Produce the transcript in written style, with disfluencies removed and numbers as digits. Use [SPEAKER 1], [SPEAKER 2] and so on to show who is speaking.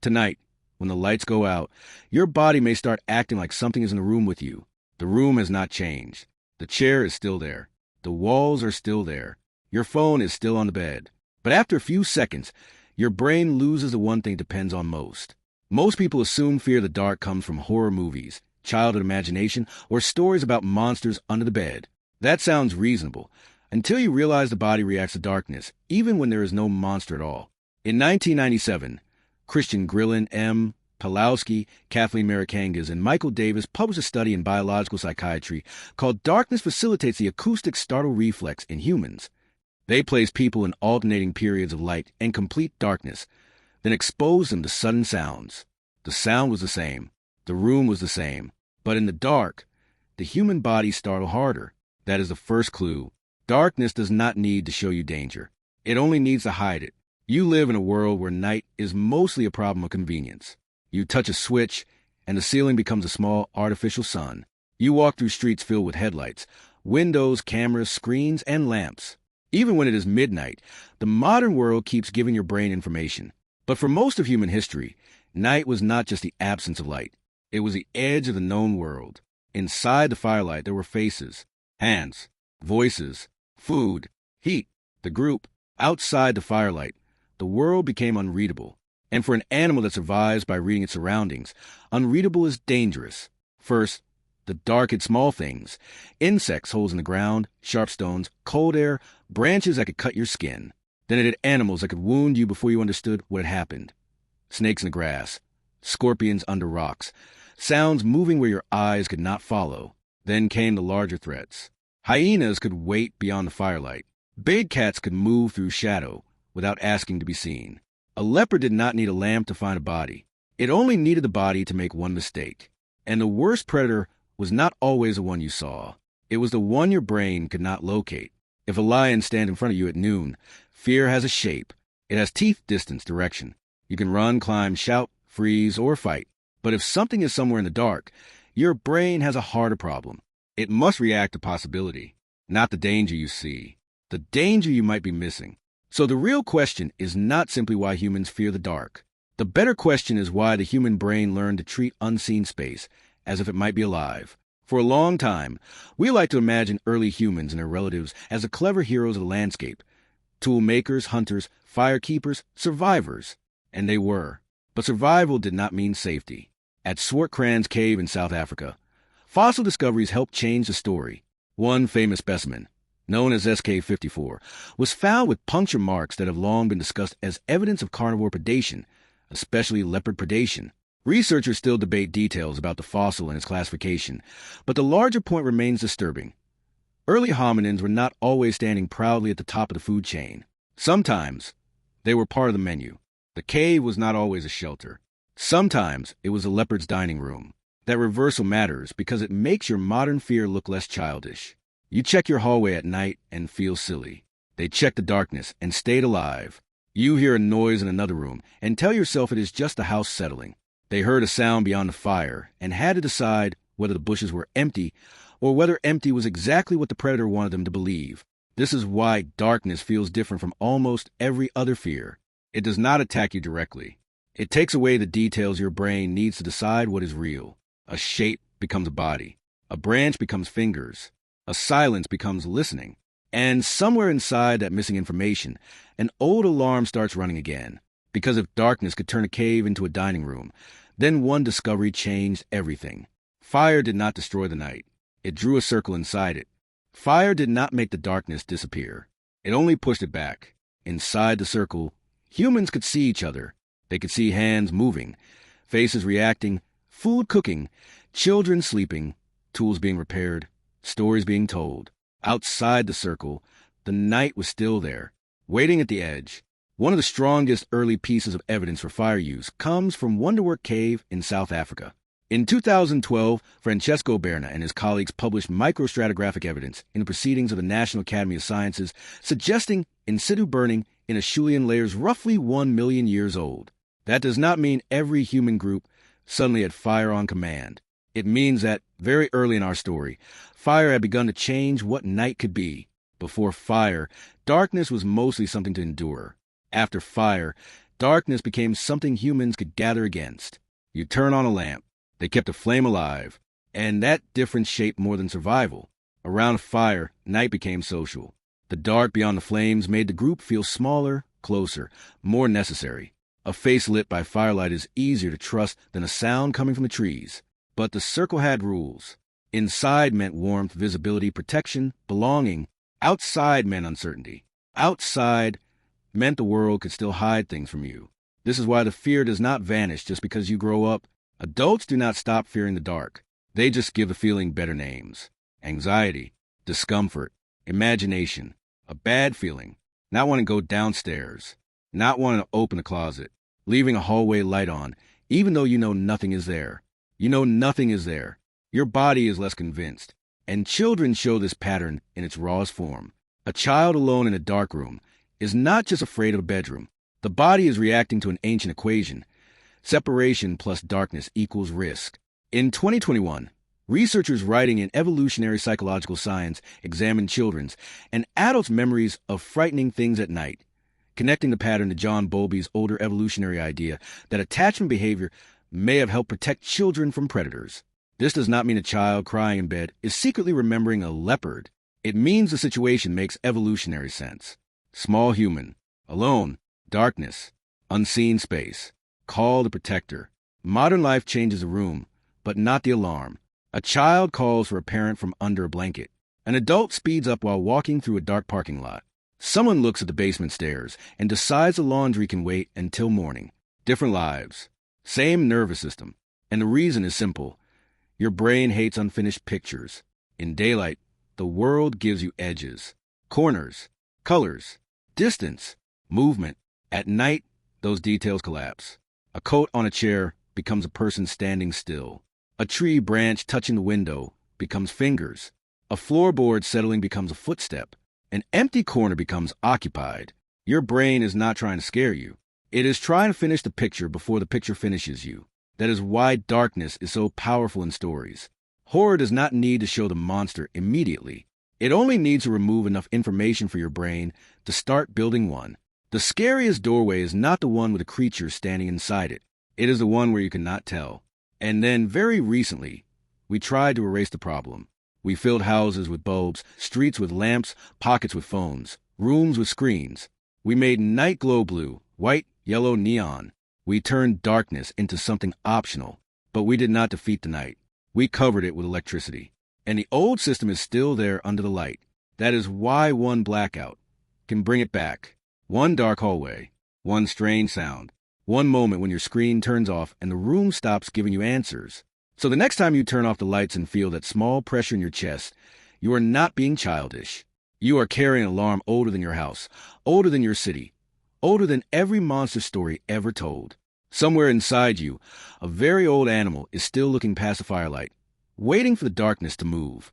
[SPEAKER 1] Tonight, when the lights go out, your body may start acting like something is in the room with you. The room has not changed. The chair is still there. The walls are still there. Your phone is still on the bed. But after a few seconds, your brain loses the one thing it depends on most. Most people assume fear of the dark comes from horror movies, childhood imagination, or stories about monsters under the bed. That sounds reasonable, until you realize the body reacts to darkness, even when there is no monster at all. In 1997, Christian Grillin, M. Pawlowski, Kathleen Marikangas, and Michael Davis published a study in biological psychiatry called Darkness Facilitates the Acoustic Startle Reflex in Humans. They placed people in alternating periods of light and complete darkness, then exposed them to sudden sounds. The sound was the same. The room was the same. But in the dark, the human body startled harder. That is the first clue. Darkness does not need to show you danger. It only needs to hide it. You live in a world where night is mostly a problem of convenience. You touch a switch, and the ceiling becomes a small artificial sun. You walk through streets filled with headlights, windows, cameras, screens, and lamps. Even when it is midnight, the modern world keeps giving your brain information. But for most of human history, night was not just the absence of light. It was the edge of the known world. Inside the firelight, there were faces, hands, voices, food, heat, the group. Outside the firelight, the world became unreadable. And for an animal that survives by reading its surroundings, unreadable is dangerous. First, the dark hid small things. Insects, holes in the ground, sharp stones, cold air, branches that could cut your skin. Then it hit animals that could wound you before you understood what had happened. Snakes in the grass, scorpions under rocks, sounds moving where your eyes could not follow. Then came the larger threats. Hyenas could wait beyond the firelight. Big cats could move through shadow without asking to be seen. A leopard did not need a lamp to find a body. It only needed the body to make one mistake. And the worst predator was not always the one you saw. It was the one your brain could not locate. If a lion stands in front of you at noon, fear has a shape. It has teeth, distance, direction. You can run, climb, shout, freeze, or fight. But if something is somewhere in the dark, your brain has a harder problem. It must react to possibility, not the danger you see, the danger you might be missing. So the real question is not simply why humans fear the dark. The better question is why the human brain learned to treat unseen space as if it might be alive. For a long time, we like to imagine early humans and their relatives as the clever heroes of the landscape. Tool makers, hunters, fire keepers, survivors. And they were. But survival did not mean safety. At Swartkrans Cave in South Africa, fossil discoveries helped change the story. One famous specimen, known as SK-54, was found with puncture marks that have long been discussed as evidence of carnivore predation, especially leopard predation. Researchers still debate details about the fossil and its classification, but the larger point remains disturbing. Early hominins were not always standing proudly at the top of the food chain. Sometimes they were part of the menu. The cave was not always a shelter. Sometimes it was a leopard's dining room. That reversal matters because it makes your modern fear look less childish. You check your hallway at night and feel silly. They check the darkness and stayed alive. You hear a noise in another room and tell yourself it is just the house settling. They heard a sound beyond the fire and had to decide whether the bushes were empty or whether empty was exactly what the predator wanted them to believe. This is why darkness feels different from almost every other fear. It does not attack you directly. It takes away the details your brain needs to decide what is real. A shape becomes a body. A branch becomes fingers. A silence becomes listening. And somewhere inside that missing information, an old alarm starts running again. Because if darkness could turn a cave into a dining room, then one discovery changed everything. Fire did not destroy the night. It drew a circle inside it. Fire did not make the darkness disappear. It only pushed it back. Inside the circle, humans could see each other. They could see hands moving, faces reacting, food cooking, children sleeping, tools being repaired, stories being told. Outside the circle, the night was still there, waiting at the edge. One of the strongest early pieces of evidence for fire use comes from Wonderwork Cave in South Africa. In 2012, Francesco Berna and his colleagues published microstratigraphic evidence in the Proceedings of the National Academy of Sciences suggesting in situ burning in Acheulean layers roughly 1 million years old. That does not mean every human group suddenly had fire on command. It means that, very early in our story, fire had begun to change what night could be. Before fire, darkness was mostly something to endure. After fire, Darkness became something humans could gather against. You turn on a lamp. They kept a flame alive, and that difference shaped more than survival. Around a fire, night became social. The dark beyond the flames made the group feel smaller, closer, more necessary. A face lit by firelight is easier to trust than a sound coming from the trees. But the circle had rules. Inside meant warmth, visibility, protection, belonging. Outside meant uncertainty. Outside meant the world could still hide things from you. This is why the fear does not vanish just because you grow up. Adults do not stop fearing the dark. They just give the feeling better names. Anxiety, discomfort, imagination, a bad feeling, not wanting to go downstairs, not wanting to open a closet, leaving a hallway light on, even though you know nothing is there. You know nothing is there. Your body is less convinced. And children show this pattern in its rawest form. A child alone in a dark room is not just afraid of a bedroom. The body is reacting to an ancient equation. Separation plus darkness equals risk. In 2021, researchers writing in evolutionary psychological science examined children's and adults' memories of frightening things at night, connecting the pattern to John Bowlby's older evolutionary idea that attachment behavior may have helped protect children from predators. This does not mean a child crying in bed is secretly remembering a leopard. It means the situation makes evolutionary sense. Small human, alone, darkness, unseen space. Call the protector. Modern life changes a room, but not the alarm. A child calls for a parent from under a blanket. An adult speeds up while walking through a dark parking lot. Someone looks at the basement stairs and decides the laundry can wait until morning. Different lives. Same nervous system. And the reason is simple. Your brain hates unfinished pictures. In daylight, the world gives you edges, corners, colors, distance, movement. At night, those details collapse. A coat on a chair becomes a person standing still. A tree branch touching the window becomes fingers. A floorboard settling becomes a footstep. An empty corner becomes occupied. Your brain is not trying to scare you. It is trying to finish the picture before the picture finishes you. That is why darkness is so powerful in stories. Horror does not need to show the monster immediately. It only needs to remove enough information for your brain to start building one. The scariest doorway is not the one with a creature standing inside it. It is the one where you cannot tell. And then, very recently, we tried to erase the problem. We filled houses with bulbs, streets with lamps, pockets with phones, rooms with screens. We made night glow blue, white, yellow, neon. We turned darkness into something optional, but we did not defeat the night. We covered it with electricity. And the old system is still there under the light. That is why one blackout can bring it back. One dark hallway, one strange sound, one moment when your screen turns off and the room stops giving you answers. So the next time you turn off the lights and feel that small pressure in your chest, you are not being childish. You are carrying an alarm older than your house, older than your city, older than every monster story ever told. Somewhere inside you, a very old animal is still looking past the firelight, waiting for the darkness to move.